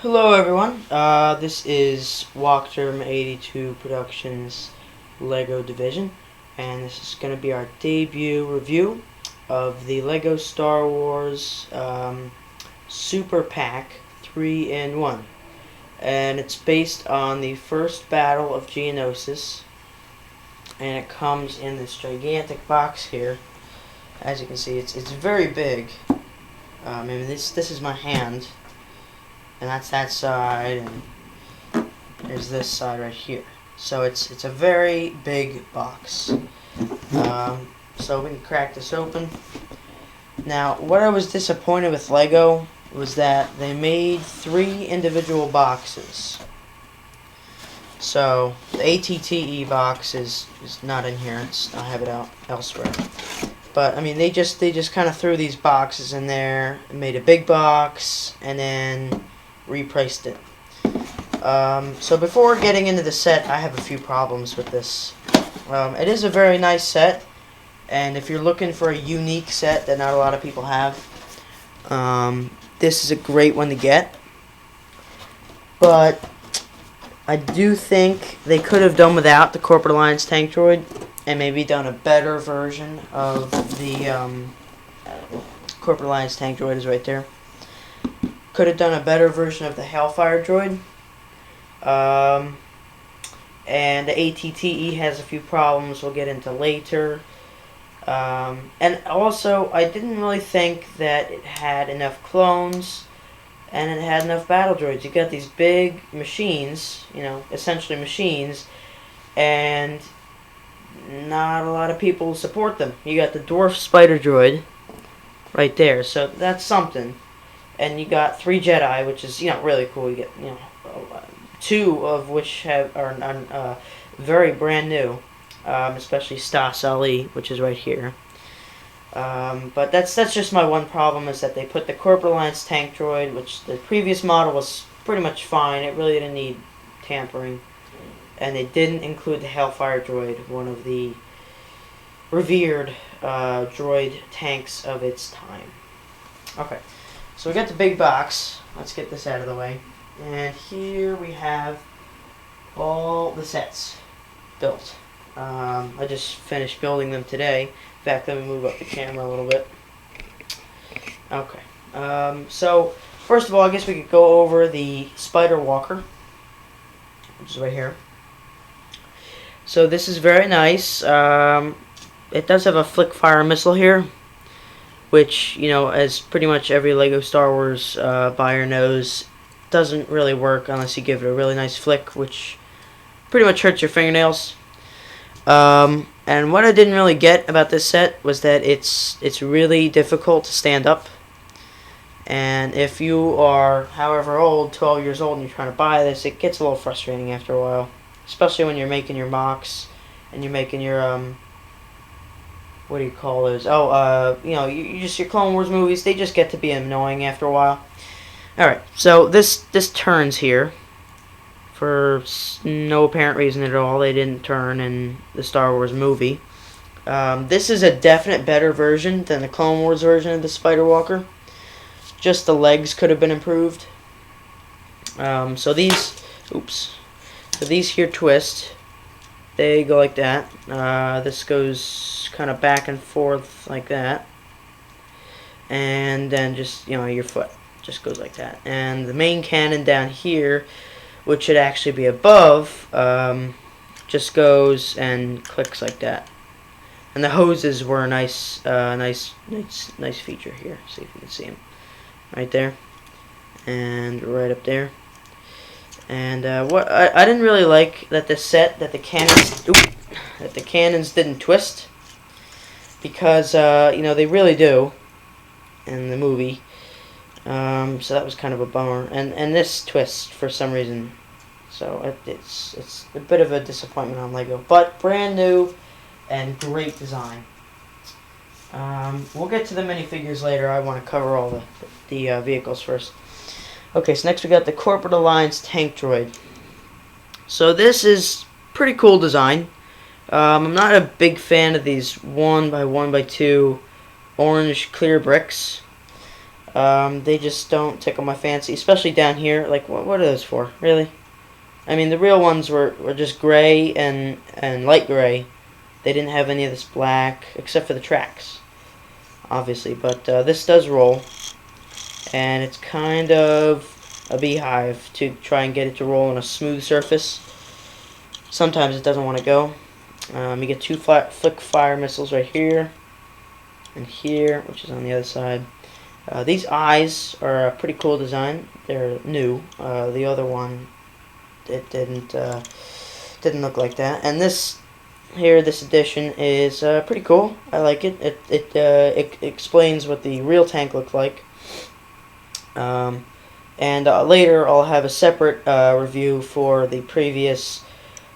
Hello everyone, this is Walkterm 82 Productions LEGO Division, and this is going to be our debut review of the LEGO Star Wars Super Pack 3-in-1. And it's based on the first battle of Geonosis, and it comes in this gigantic box here. As you can see, it's very big. This is my hand. And that's that side, and there's this side right here. So it's a very big box. So we can crack this open. Now, what I was disappointed with LEGO was that they made 3 individual boxes. So the ATTE box is not in here. I have it out elsewhere. But I mean, they just kind of threw these boxes in there and made a big box, and then repriced it. So before getting into the set, I have a few problems with this. It is a very nice set, and if you're looking for a unique set that not a lot of people have, this is a great one to get. But I do think they could have done without the Corp Allaince tank droid, and maybe done a better version of the Corp Allaince tank droid is right there. Could have done a better version of the Hellfire droid. And the ATTE has a few problems we'll get into later. And also, I didn't really think that it had enough clones and it had enough battle droids. You got these big machines, essentially machines, and not a lot of people support them. You got the dwarf spider droid right there, so that's something. And you got 3 Jedi, which is really cool. You get 2 of which are very brand new, especially Stas Ali, which is right here. But that's just my one problem, is that they put the Corp Allaince tank droid, which the previous model was pretty much fine. It really didn't need tampering, and they didn't include the Hellfire droid, one of the revered droid tanks of its time. Okay. So we got the big box. Let's get this out of the way. And here we have all the sets built. I just finished building them today. In fact, let me move up the camera a little bit. Okay. So first of all, I guess we could go over the Spider Walker, which is right here. So this is very nice. It does have a flick fire missile here, which, as pretty much every LEGO Star Wars buyer knows, doesn't really work unless you give it a really nice flick, which pretty much hurts your fingernails. And what I didn't really get about this set was that it's really difficult to stand up. And if you are, however old, 12 years old, and you're trying to buy this, it gets a little frustrating after a while. Especially when you're making your mocks, and you're making your, what do you call those? Oh, your Clone Wars movies, they just get to be annoying after a while. Alright, so this turns here. For no apparent reason at all, they didn't turn in the Star Wars movie. This is a definite better version than the Clone Wars version of the Spider Walker. Just the legs could have been improved. So these here twist. They go like that. This goes kind of back and forth like that. And then just, your foot just goes like that. And the main cannon down here, which should actually be above, just goes and clicks like that. And the hoses were a nice feature here. See if you can see them. Right there. And right up there. And what I didn't really like that the cannons didn't twist, because they really do in the movie. So that was kind of a bummer, and this twists for some reason. So it's a bit of a disappointment on LEGO, but brand new and great design. We'll get to the minifigures later. I want to cover all the vehicles first. Okay, so next we got the Corp Allaince tank droid. So this is pretty cool design. I'm not a big fan of these 1x1x2 orange clear bricks. They just don't tickle my fancy, especially down here. Like, what are those for? Really? I mean, the real ones were just gray and light gray. They didn't have any of this black, except for the tracks, obviously. But this does roll, and it's kind of a beehive to try and get it to roll on a smooth surface. Sometimes it doesn't want to go. You get two flick fire missiles right here and here, which is on the other side. These eyes are a pretty cool design. They're new. The other one, it didn't look like that. And this here, this edition is pretty cool. I like it. It explains what the real tank looked like. And later I'll have a separate review for the previous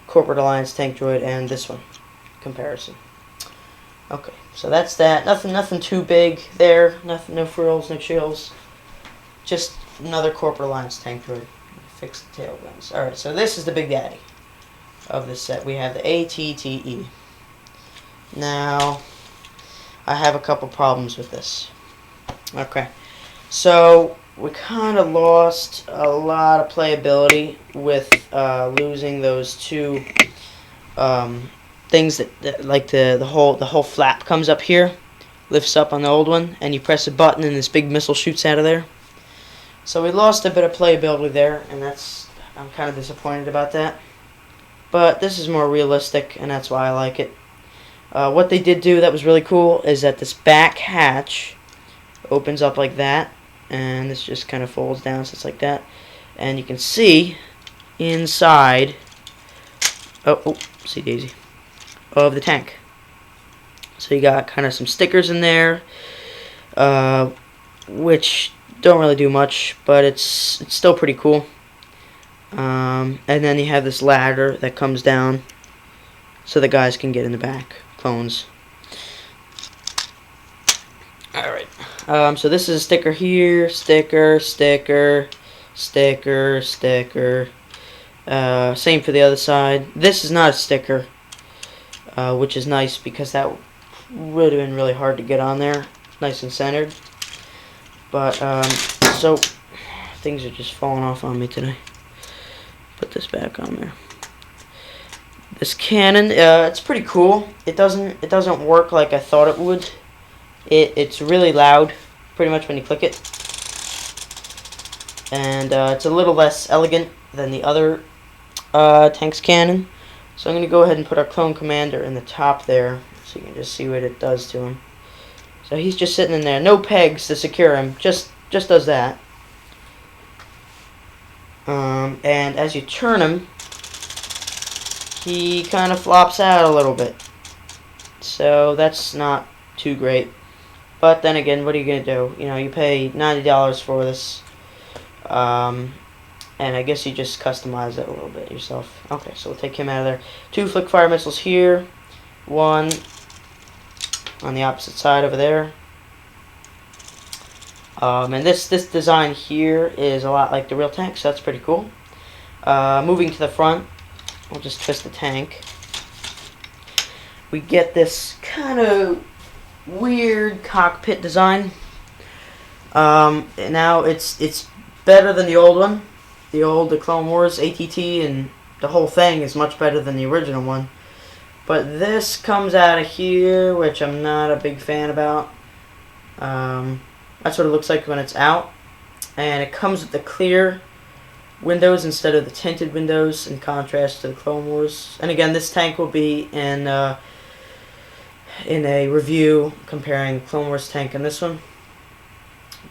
Corporate Alliance tank droid and this one comparison. Okay, so that's that. Nothing too big there. No frills, no chills. Just another Corporate Alliance tank droid. Fix the tail guns. All right, so this is the big daddy of this set. We have the ATTE. Now, I have a couple problems with this. Okay, so we kind of lost a lot of playability with losing those two things that like the whole flap comes up here, lifts up on the old one, and you press a button and this big missile shoots out of there. So we lost a bit of playability there, and I'm kind of disappointed about that. But this is more realistic, and that's why I like it. What they did do that was really cool is that this back hatch opens up like that, and this just kind of folds down, so it's like that. And you can see inside, see Daisy, of the tank. So you got kind of some stickers in there, which don't really do much, but it's still pretty cool. And then you have this ladder that comes down so the guys can get in the back, clones. Alright, so this is a sticker here, sticker. Same for the other side. This is not a sticker, which is nice because that would have been really hard to get on there, nice and centered. But, so, things are just falling off on me today. Put this back on there. This cannon, it's pretty cool. It doesn't work like I thought it would. It's really loud, pretty much when you click it. And it's a little less elegant than the other tank's cannon. So I'm going to go ahead and put our clone commander in the top there, so you can just see what it does to him. So he's just sitting in there, no pegs to secure him, just does that. And as you turn him, he kind of flops out a little bit. So that's not too great. But then again, what are you going to do? You know, you pay $90 for this. And I guess you just customize it a little bit yourself. Okay, so we'll take him out of there. 2 flick fire missiles here. 1 on the opposite side over there. And this design here is a lot like the real tank, so that's pretty cool. Moving to the front, we'll just twist the tank. We get this kind of weird cockpit design. Now it's better than the old one. The Clone Wars ATTE and the whole thing is much better than the original one. But this comes out of here, which I'm not a big fan about. That's what it looks like when it's out. And it comes with the clear windows instead of the tinted windows, in contrast to the Clone Wars. And again, this tank will be in a review comparing the Clone Wars tank and this one.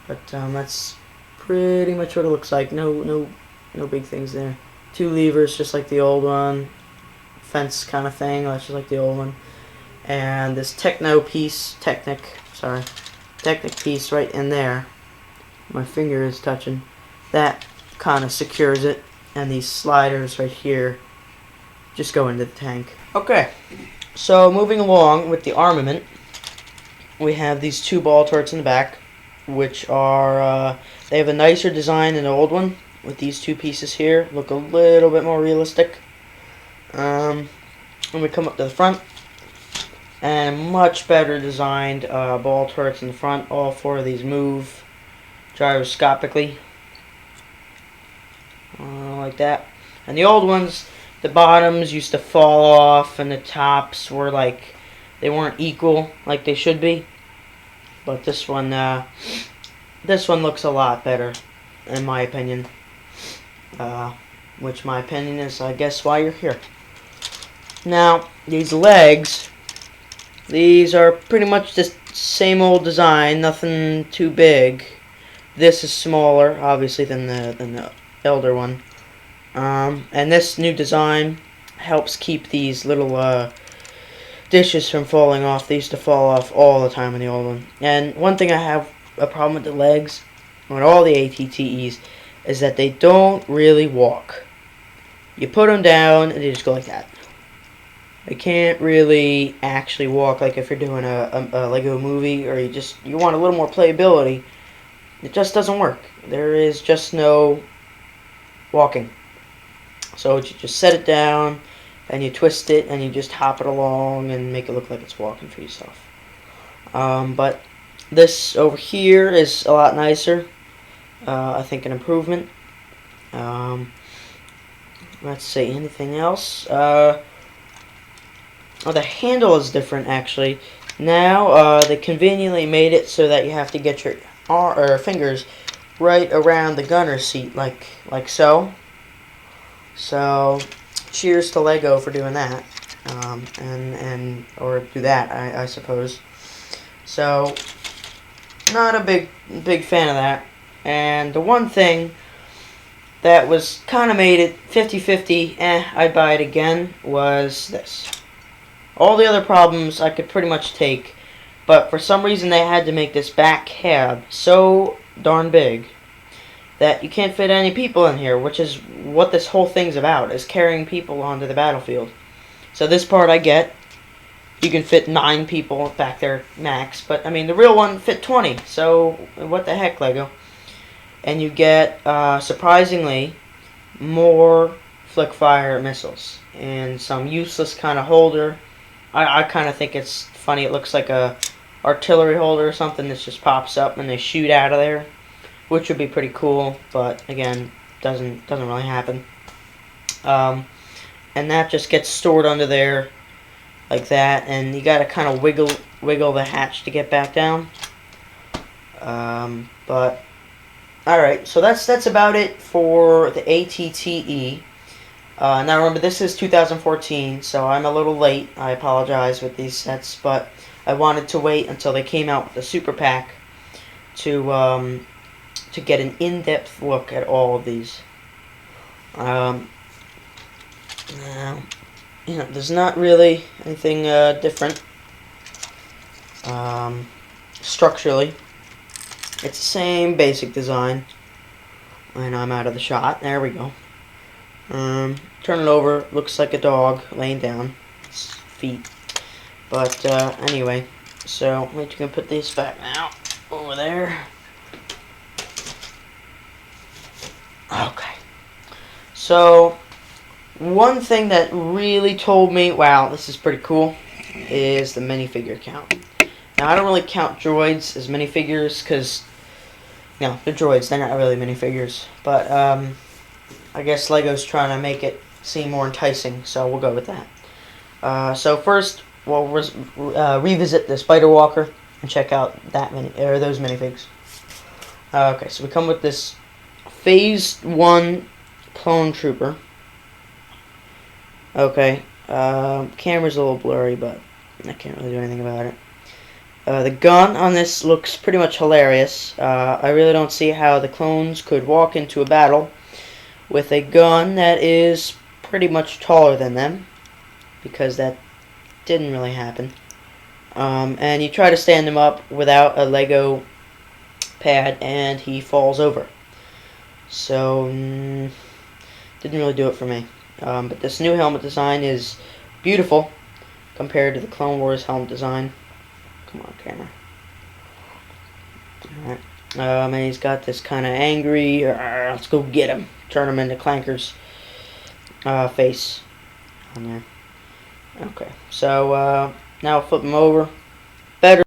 But that's pretty much what it looks like. No big things there. 2 levers, just like the old one. Fence kind of thing, that's just like the old one. And this Technic piece right in there, my finger is touching, that kind of secures it, and these sliders right here just go into the tank. Okay, so moving along with the armament, we have these 2 ball turrets in the back, which are, they have a nicer design than the old one, with these 2 pieces here, look a little bit more realistic. And we come up to the front, and much better designed ball turrets in the front. All 4 of these move. gyroscopically, like that. And the old ones, the bottoms used to fall off, and the tops were like they weren't equal like they should be. But this one looks a lot better, in my opinion. Which my opinion is, I guess, why you're here. Now, these legs, these are pretty much the same old design, nothing too big. This is smaller, obviously, than the elder one. And this new design helps keep these little dishes from falling off. They used to fall off all the time in the old one. And one thing I have a problem with the legs on all the ATTEs is that they don't really walk. You put them down and they just go like that. They can't really actually walk like if you're doing a Lego movie, or you want a little more playability. It just doesn't work. There is just no walking. So you just set it down and you twist it and you just hop it along and make it look like it's walking for yourself. But this over here is a lot nicer. I think an improvement. Let's see, anything else? Oh, the handle is different actually. Now they conveniently made it so that you have to get your fingers right around the gunner seat, like so. So, cheers to Lego for doing that, or do that, I suppose. So, not a big fan of that. And the one thing that was kind of made it 50-50, I'd buy it again, was this. All the other problems I could pretty much take, but for some reason they had to make this back cab so darn big that you can't fit any people in here, which is what this whole thing's about, is carrying people onto the battlefield. So this part I get. You can fit 9 people back there max, but I mean the real one fit 20, so what the heck, Lego. And you get, surprisingly, more flick fire missiles and some useless kind of holder. I kind of think it's funny. It looks like a artillery holder or something that just pops up and they shoot out of there, which would be pretty cool, but again, doesn't really happen. And that just gets stored under there like that, and you gotta kind of wiggle the hatch to get back down. But alright, so that's about it for the ATTE. Now remember, this is 2014, so I'm a little late. I apologize with these sets, but I wanted to wait until they came out with the super pack to get an in-depth look at all of these. Now, there's not really anything different structurally. It's the same basic design. And I'm out of the shot. There we go. Turn it over. Looks like a dog laying down. Its feet. But anyway, so we can put this back now over there. Okay. So one thing that really told me, wow, this is pretty cool, is the minifigure count. Now I don't really count droids as minifigures because, no, they're droids. They're not really minifigures. But I guess Lego's trying to make it seem more enticing, so we'll go with that. So first, we'll revisit the Spider Walker and check out those minifigs. Okay, so we come with this Phase 1 Clone Trooper. Okay, camera's a little blurry, but I can't really do anything about it. The gun on this looks pretty much hilarious. I really don't see how the clones could walk into a battle with a gun that is pretty much taller than them, because that didn't really happen. And you try to stand him up without a Lego pad and he falls over. So, didn't really do it for me. But this new helmet design is beautiful compared to the Clone Wars helmet design. Come on, camera. Alright. And he's got this kind of angry, let's go get him, turn him into Clanker's face on there. Okay, so now I'll flip him over.